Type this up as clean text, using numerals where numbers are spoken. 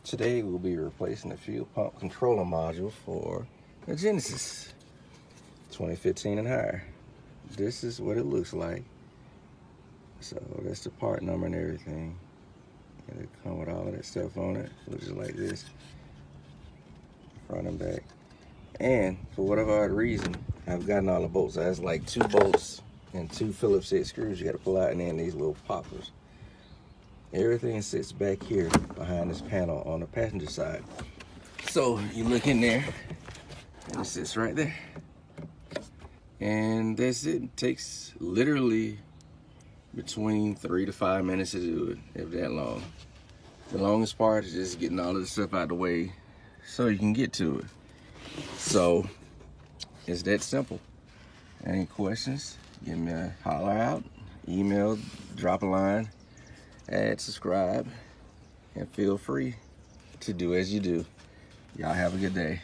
Today we'll be replacing the fuel pump controller module for the Genesis 2015 and higher. This is what it looks like. So that's the part number and everything. And it come with all of that stuff on it. Looks just like this, front and back. And for whatever odd reason, I've gotten all the bolts. That's like 2 bolts and 2 Phillips head screws you got to pull out, and then these little poppers. Everything sits back here behind this panel on the passenger side. So you look in there, and it sits right there. And that's it. It takes literally between 3 to 5 minutes to do it, if that long. The longest part is just getting all of the stuff out of the way so you can get to it. So it's that simple. Any questions, give me a holler out, email, drop a line, add, subscribe, and feel free to do as you do. Y'all have a good day.